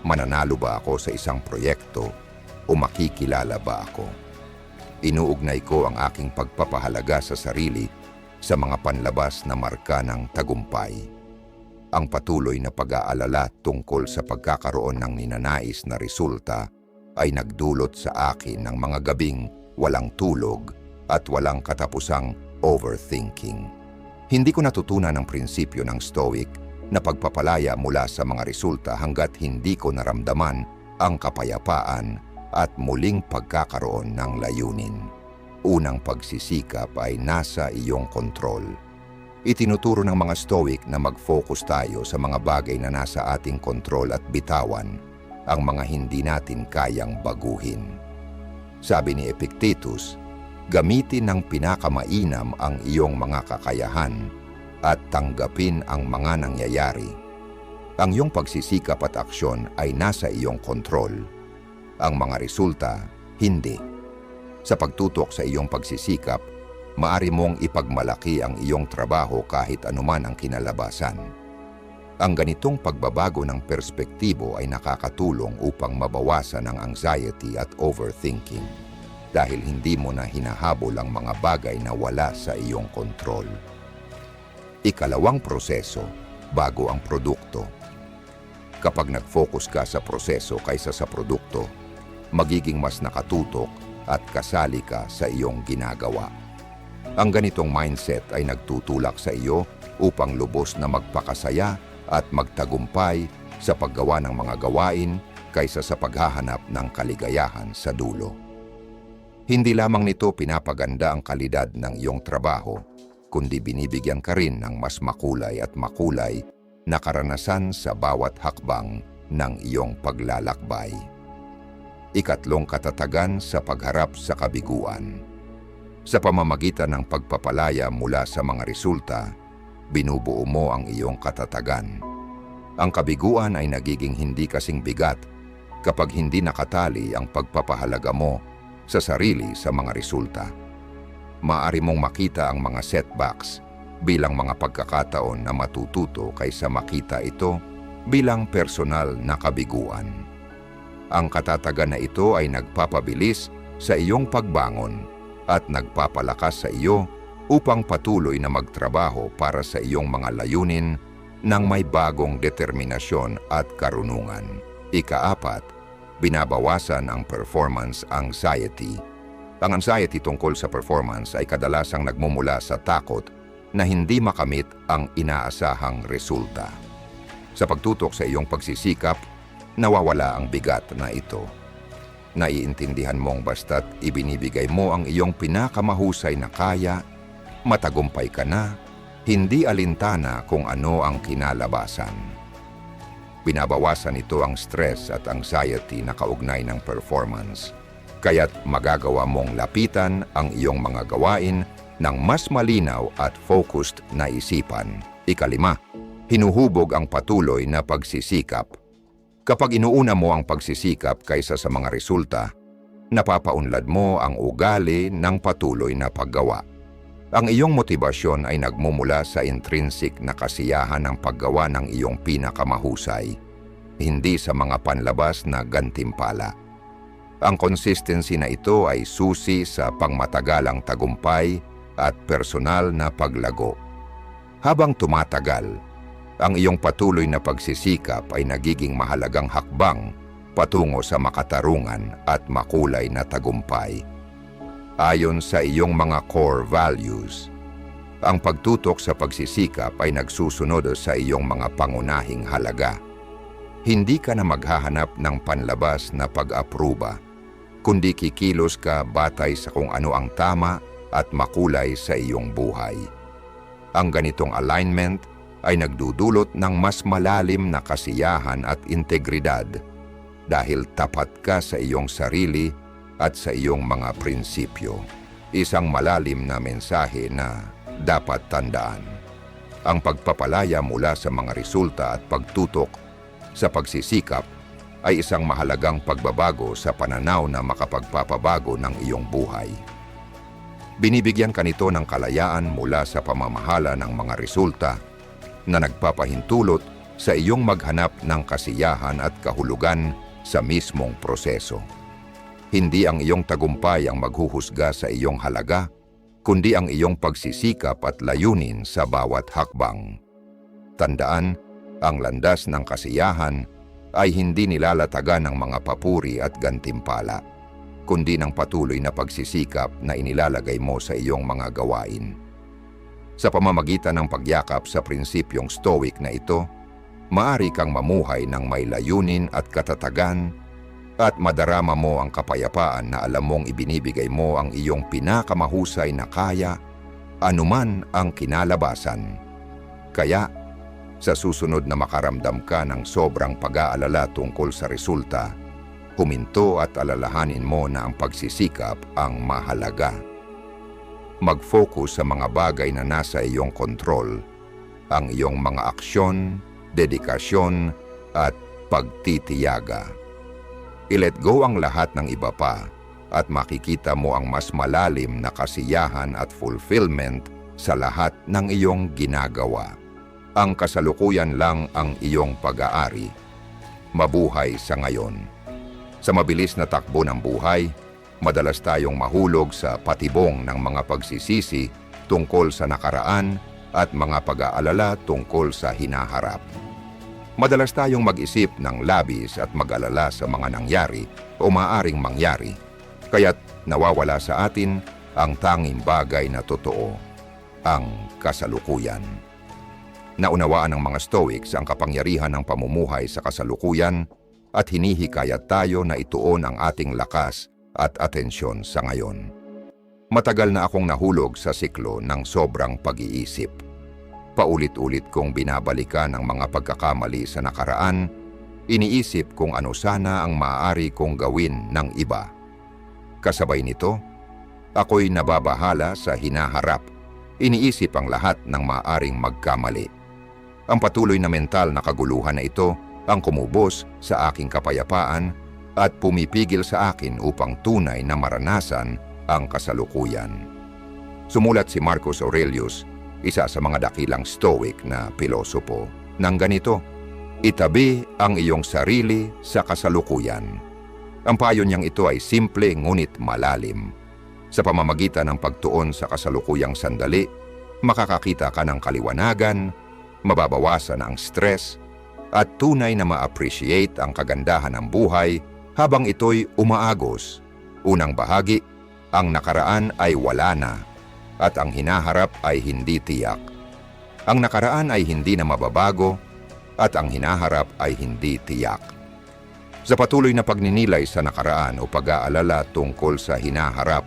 mananalo ba ako sa isang proyekto, o makikilala ba ako. Inuugnay ko ang aking pagpapahalaga sa sarili sa mga panlabas na marka ng tagumpay. Ang patuloy na pag-aalala tungkol sa pagkakaroon ng ninanais na resulta ay nagdulot sa akin ng mga gabing walang tulog at walang katapusang overthinking. Hindi ko natutunan ang prinsipyo ng Stoic na pagpapalaya mula sa mga resulta hanggat hindi ko naramdaman ang kapayapaan at muling pagkakaroon ng layunin. Unang pagsisikap ay nasa iyong kontrol. Itinuturo ng mga Stoic na mag-focus tayo sa mga bagay na nasa ating kontrol at bitawan ang mga hindi natin kayang baguhin. Sabi ni Epictetus, gamitin ng pinakamainam ang iyong mga kakayahan at tanggapin ang mga nangyayari. Ang iyong pagsisikap at aksyon ay nasa iyong kontrol. Ang mga resulta, hindi. Sa pagtutok sa iyong pagsisikap, maari mong ipagmalaki ang iyong trabaho kahit anuman ang kinalabasan. Ang ganitong pagbabago ng perspektibo ay nakakatulong upang mabawasan ang anxiety at overthinking dahil hindi mo na hinahabol ang mga bagay na wala sa iyong kontrol. Ikalawang proseso, bago ang produkto. Kapag nag-focus ka sa proseso kaysa sa produkto, magiging mas nakatutok at kasali ka sa iyong ginagawa. Ang ganitong mindset ay nagtutulak sa iyo upang lubos na magpakasaya at magtagumpay sa paggawa ng mga gawain kaysa sa paghahanap ng kaligayahan sa dulo. Hindi lamang nito pinapaganda ang kalidad ng iyong trabaho, kundi binibigyan ka rin ng mas makulay at makulay na karanasan sa bawat hakbang ng iyong paglalakbay. Ikatlong katatagan sa pagharap sa kabiguan. Sa pamamagitan ng pagpapalaya mula sa mga resulta, binubuo mo ang iyong katatagan. Ang kabiguan ay nagiging hindi kasing bigat kapag hindi nakatali ang pagpapahalaga mo sa sarili sa mga resulta. Maaari mong makita ang mga setbacks bilang mga pagkakataon na matututo kaysa makita ito bilang personal na kabiguan. Ang katatagan na ito ay nagpapabilis sa iyong pagbangon at nagpapalakas sa iyo upang patuloy na magtrabaho para sa iyong mga layunin ng may bagong determinasyon at karunungan. Ikaapat, binabawasan ang performance anxiety. Ang anxiety tungkol sa performance ay kadalasang nagmumula sa takot na hindi makamit ang inaasahang resulta. Sa pagtutok sa iyong pagsisikap, nawawala ang bigat na ito. Naiintindihan mong basta't ibinibigay mo ang iyong pinakamahusay na kaya, matagumpay ka na, hindi alintana kung ano ang kinalabasan. Binabawasan ito ang stress at anxiety na kaugnay ng performance, kaya't magagawa mong lapitan ang iyong mga gawain ng mas malinaw at focused na isipan. Ikalima, hinuhubog ang patuloy na pagsisikap. Kapag inuuna mo ang pagsisikap kaysa sa mga resulta, napapaunlad mo ang ugali ng patuloy na paggawa. Ang iyong motibasyon ay nagmumula sa intrinsic na kasiyahan ng paggawa ng iyong pinakamahusay, hindi sa mga panlabas na gantimpala. Ang consistency na ito ay susi sa pangmatagalang tagumpay at personal na paglago. Habang tumatagal, ang iyong patuloy na pagsisikap ay nagiging mahalagang hakbang patungo sa makatarungan at makulay na tagumpay. Ayon sa iyong mga core values, ang pagtutok sa pagsisikap ay nagsusunod sa iyong mga pangunahing halaga. Hindi ka na maghahanap ng panlabas na pag-apruba, kundi kikilos ka batay sa kung ano ang tama at makulay sa iyong buhay. Ang ganitong alignment ay nagdudulot ng mas malalim na kasiyahan at integridad dahil tapat ka sa iyong sarili at sa iyong mga prinsipyo. Isang malalim na mensahe na dapat tandaan. Ang pagpapalaya mula sa mga resulta at pagtutok sa pagsisikap ay isang mahalagang pagbabago sa pananaw na makapagpapabago ng iyong buhay. Binibigyan ka nito ng kalayaan mula sa pamamahala ng mga resulta na nagpapahintulot sa iyong maghanap ng kasiyahan at kahulugan sa mismong proseso. Hindi ang iyong tagumpay ang maghuhusga sa iyong halaga, kundi ang iyong pagsisikap at layunin sa bawat hakbang. Tandaan, ang landas ng kasiyahan ay hindi nilalatagan ng mga papuri at gantimpala, kundi ng patuloy na pagsisikap na inilalagay mo sa iyong mga gawain. Sa pamamagitan ng pagyakap sa prinsipyong stoic na ito, maaari kang mamuhay ng may layunin at katatagan at madarama mo ang kapayapaan na alam mong ibinibigay mo ang iyong pinakamahusay na kaya, anuman ang kinalabasan. Kaya, sa susunod na makaramdam ka ng sobrang pag-aalala tungkol sa resulta, huminto at alalahanin mo na ang pagsisikap ang mahalaga. Mag-focus sa mga bagay na nasa iyong kontrol ang iyong mga aksyon, dedikasyon, at pagtitiyaga. I-let go ang lahat ng iba pa at makikita mo ang mas malalim na kasiyahan at fulfillment sa lahat ng iyong ginagawa. Ang kasalukuyan lang ang iyong pag-aari. Mabuhay sa ngayon. Sa mabilis na takbo ng buhay, madalas tayong mahulog sa patibong ng mga pagsisisi tungkol sa nakaraan at mga pag-aalala tungkol sa hinaharap. Madalas tayong mag-isip ng labis at mag-alala sa mga nangyari o maaaring mangyari, kaya't nawawala sa atin ang tanging bagay na totoo, ang kasalukuyan. Naunawaan ng mga Stoics ang kapangyarihan ng pamumuhay sa kasalukuyan at hinihikayat tayo na ituon ang ating lakas at atensyon sa ngayon. Matagal na akong nahulog sa siklo ng sobrang pag-iisip. Paulit-ulit kong binabalikan ang mga pagkakamali sa nakaraan, iniisip kung ano sana ang maaari kong gawin ng iba. Kasabay nito, ako'y nababahala sa hinaharap, iniisip ang lahat ng maaaring magkamali. Ang patuloy na mental na kaguluhan na ito ang kumubos sa aking kapayapaan at pumipigil sa akin upang tunay na maranasan ang kasalukuyan. Sumulat si Marcus Aurelius, isa sa mga dakilang Stoic na pilosopo, ng ganito: itabi ang iyong sarili sa kasalukuyan. Ang payo niyang ito ay simple ngunit malalim. Sa pamamagitan ng pagtuon sa kasalukuyang sandali, makakakita ka ng kaliwanagan, mababawasan ang stress, at tunay na ma-appreciate ang kagandahan ng buhay habang ito'y umaagos. Unang bahagi, ang nakaraan ay wala na, at ang hinaharap ay hindi tiyak. Ang nakaraan ay hindi na mababago, at ang hinaharap ay hindi tiyak. Sa patuloy na pagninilay sa nakaraan o pag-aalala tungkol sa hinaharap,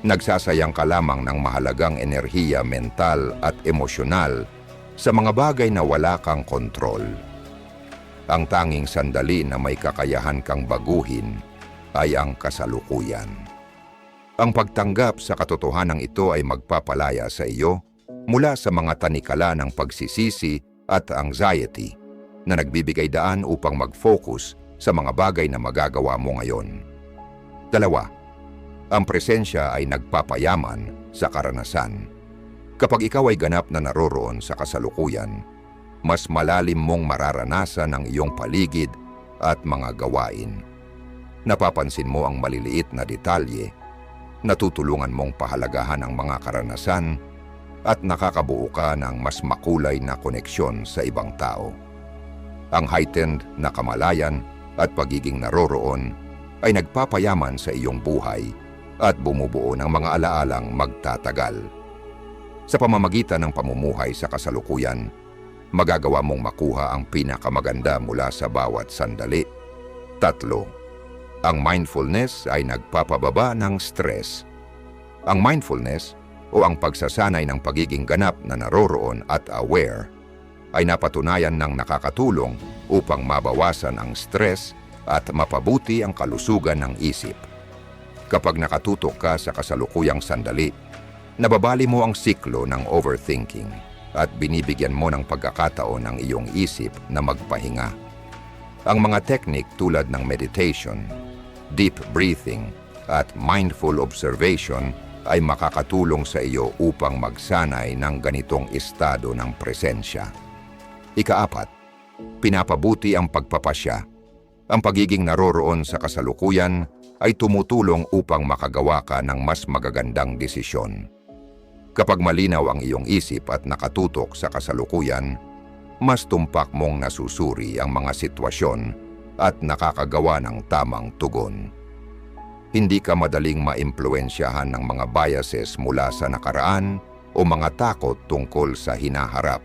nagsasayang ka lamang ng mahalagang enerhiya mental at emosyonal sa mga bagay na wala kang kontrol. Ang tanging sandali na may kakayahan kang baguhin ay ang kasalukuyan. Ang pagtanggap sa katotohanan ito ay magpapalaya sa iyo mula sa mga tanikala ng pagsisisi at anxiety na nagbibigay daan upang mag-focus sa mga bagay na magagawa mo ngayon. 2. Ang presensya ay nagpapayaman sa karanasan. Kapag ikaw ay ganap na naroroon sa kasalukuyan, mas malalim mong mararanasan ang iyong paligid at mga gawain. Napapansin mo ang maliliit na detalye, natutulungan mong pahalagahan ang mga karanasan, at nakakabuo ka ng mas makulay na koneksyon sa ibang tao. Ang heightened na kamalayan at pagiging naroroon ay nagpapayaman sa iyong buhay at bumubuo ng mga alaalang magtatagal. Sa pamamagitan ng pamumuhay sa kasalukuyan, magagawa mong makuha ang pinakamaganda mula sa bawat sandali. 3. Ang mindfulness ay nagpapababa ng stress. Ang mindfulness o ang pagsasanay ng pagiging ganap na naroroon at aware ay napatunayan ng nakakatulong upang mabawasan ang stress at mapabuti ang kalusugan ng isip. Kapag nakatutok ka sa kasalukuyang sandali, nababali mo ang siklo ng overthinking at binibigyan mo ng pagkakataon ng iyong isip na magpahinga. Ang mga teknik tulad ng meditation, deep breathing, at mindful observation ay makakatulong sa iyo upang magsanay ng ganitong estado ng presensya. 4. Pinapabuti ang pagpapasya. Ang pagiging naroroon sa kasalukuyan ay tumutulong upang makagawa ka ng mas magagandang desisyon. Kapag malinaw ang iyong isip at nakatutok sa kasalukuyan, mas tumpak mong nasusuri ang mga sitwasyon at nakakagawa ng tamang tugon. Hindi ka madaling maimpluwensyahan ng mga biases mula sa nakaraan o mga takot tungkol sa hinaharap,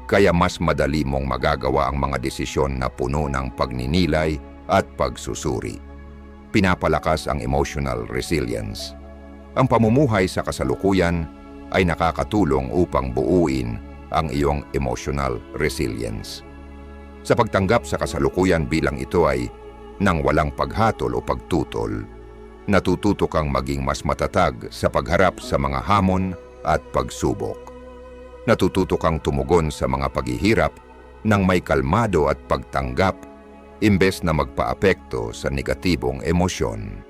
kaya mas madali mong magagawa ang mga desisyon na puno ng pagninilay at pagsusuri. Pinapalakas ang emotional resilience. Ang pamumuhay sa kasalukuyan ay nakakatulong upang buuin ang iyong emotional resilience. Sa pagtanggap sa kasalukuyan bilang ito ay nang walang paghatol o pagtutol, natututo kang maging mas matatag sa pagharap sa mga hamon at pagsubok. Natututo kang tumugon sa mga paghihirap ng may kalmado at pagtanggap imbes na magpaapekto sa negatibong emosyon.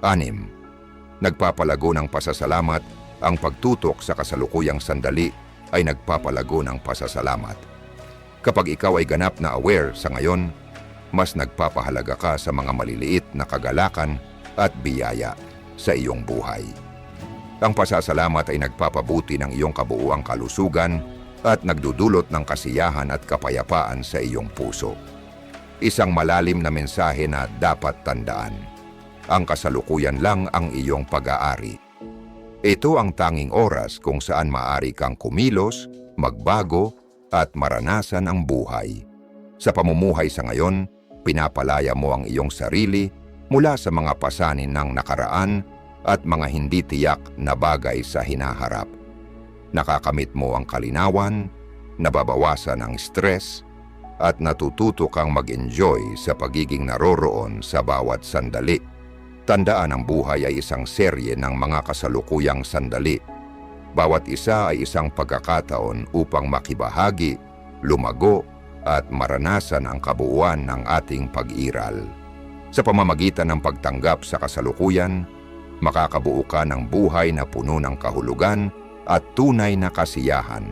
6. Nagpapalago ng pasasalamat. Ang pagtutok sa kasalukuyang sandali ay nagpapalago ng pasasalamat. Kapag ikaw ay ganap na aware sa ngayon, mas nagpapahalaga ka sa mga maliliit na kagalakan at biyaya sa iyong buhay. Ang pasasalamat ay nagpapabuti ng iyong kabuuang kalusugan at nagdudulot ng kasiyahan at kapayapaan sa iyong puso. Isang malalim na mensahe na dapat tandaan. Ang kasalukuyan lang ang iyong pag-aari. Ito ang tanging oras kung saan maaari kang kumilos, magbago, at maranasan ang buhay. Sa pamumuhay sa ngayon, pinapalaya mo ang iyong sarili mula sa mga pasanin ng nakaraan at mga hindi tiyak na bagay sa hinaharap. Nakakamit mo ang kalinawan, nababawasan ang stress, at natututo kang mag-enjoy sa pagiging naroroon sa bawat sandali. Tandaan, ang buhay ay isang serye ng mga kasalukuyang sandali. Bawat isa ay isang pagkakataon upang makibahagi, lumago, at maranasan ang kabuuan ng ating pag-iral. Sa pamamagitan ng pagtanggap sa kasalukuyan, makakabuo ka ng buhay na puno ng kahulugan at tunay na kasiyahan.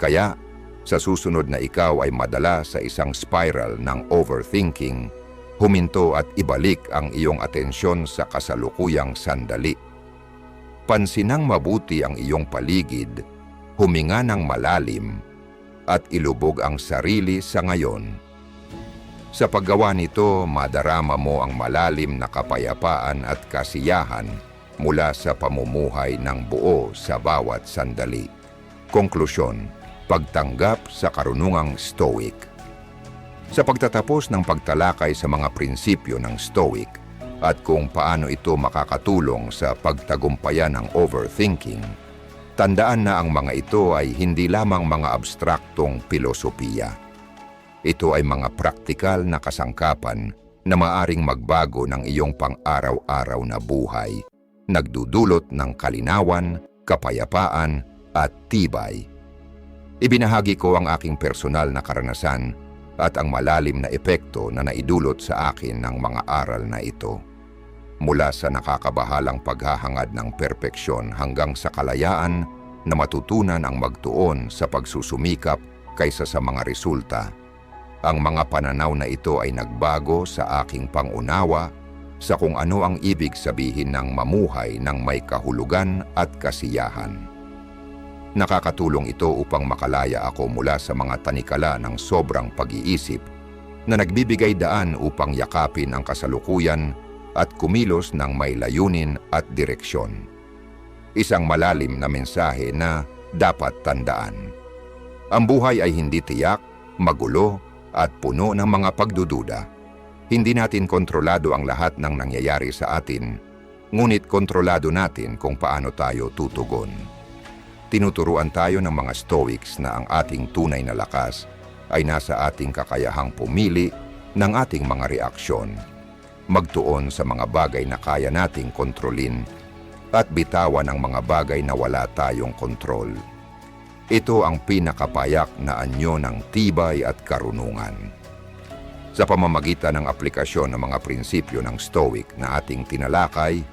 Kaya, sa susunod na ikaw ay madala sa isang spiral ng overthinking, huminto at ibalik ang iyong atensyon sa kasalukuyang sandali. Pansinang mabuti ang iyong paligid, huminga ng malalim, at ilubog ang sarili sa ngayon. Sa paggawa nito, madarama mo ang malalim na kapayapaan at kasiyahan mula sa pamumuhay ng buo sa bawat sandali. Konklusyon, pagtanggap sa karunungang Stoic. Sa pagtatapos ng pagtalakay sa mga prinsipyo ng Stoic at kung paano ito makakatulong sa pagtagumpayan ng overthinking, tandaan na ang mga ito ay hindi lamang mga abstraktong filosofiya. Ito ay mga praktikal na kasangkapan na maaring magbago ng iyong pang-araw-araw na buhay, nagdudulot ng kalinawan, kapayapaan, at tibay. Ibinahagi ko ang aking personal na karanasan at ang malalim na epekto na naidulot sa akin ng mga aral na ito. Mula sa nakakabahalang paghahangad ng perpeksyon hanggang sa kalayaan na matutunan ang magtuon sa pagsusumikap kaysa sa mga resulta. Ang mga pananaw na ito ay nagbago sa aking pangunawa sa kung ano ang ibig sabihin ng mamuhay ng may kahulugan at kasiyahan. Nakakatulong ito upang makalaya ako mula sa mga tanikala ng sobrang pag-iisip na nagbibigay daan upang yakapin ang kasalukuyan at kumilos ng may layunin at direksyon. Isang malalim na mensahe na dapat tandaan. Ang buhay ay hindi tiyak, magulo, at puno ng mga pagdududa. Hindi natin kontrolado ang lahat ng nangyayari sa atin, ngunit kontrolado natin kung paano tayo tutugon. Tinuturuan tayo ng mga Stoics na ang ating tunay na lakas ay nasa ating kakayahang pumili ng ating mga reaksyon, magtuon sa mga bagay na kaya nating kontrolin at bitawan ang mga bagay na wala tayong kontrol. Ito ang pinakapayak na anyo ng tibay at karunungan. Sa pamamagitan ng aplikasyon ng mga prinsipyo ng Stoic na ating tinalakay,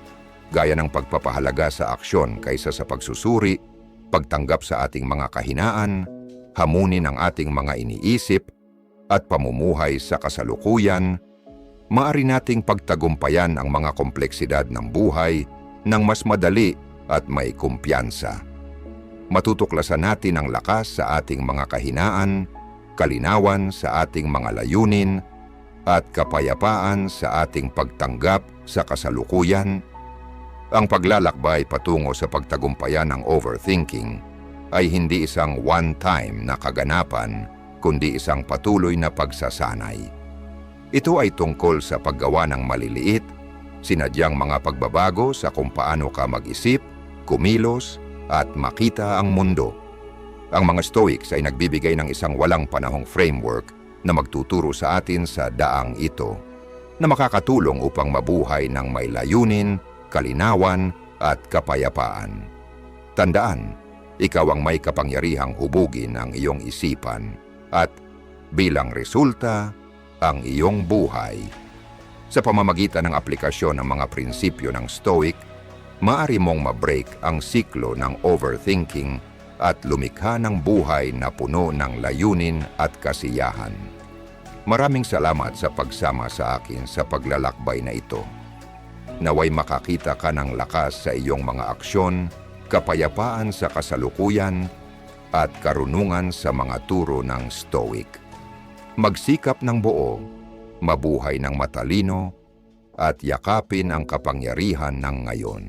gaya ng pagpapahalaga sa aksyon kaysa sa pagsusuri, pagtanggap sa ating mga kahinaan, hamunin ang ating mga iniisip, at pamumuhay sa kasalukuyan, maaari nating pagtagumpayan ang mga kompleksidad ng buhay ng mas madali at may kumpiyansa. Matutuklasan natin ang lakas sa ating mga kahinaan, kalinawan sa ating mga layunin, at kapayapaan sa ating pagtanggap sa kasalukuyan. Ang paglalakbay patungo sa pagtagumpayan ng overthinking ay hindi isang one-time na kaganapan, kundi isang patuloy na pagsasanay. Ito ay tungkol sa paggawa ng maliliit, sinadyang mga pagbabago sa kung paano ka mag-isip, kumilos, at makita ang mundo. Ang mga Stoics ay nagbibigay ng isang walang panahong framework na magtuturo sa atin sa daang ito, na makakatulong upang mabuhay ng may layunin, kalinawan, at kapayapaan. Tandaan, ikaw ang may kapangyarihang hubugin ang iyong isipan at bilang resulta, ang iyong buhay. Sa pamamagitan ng aplikasyon ng mga prinsipyo ng Stoic, maaari mong ma-break ang siklo ng overthinking at lumikha ng buhay na puno ng layunin at kasiyahan. Maraming salamat sa pagsama sa akin sa paglalakbay na ito. Naway makakita ka ng lakas sa iyong mga aksyon, kapayapaan sa kasalukuyan, at karunungan sa mga turo ng Stoic. Magsikap ng buo, mabuhay ng matalino, at yakapin ang kapangyarihan ng ngayon.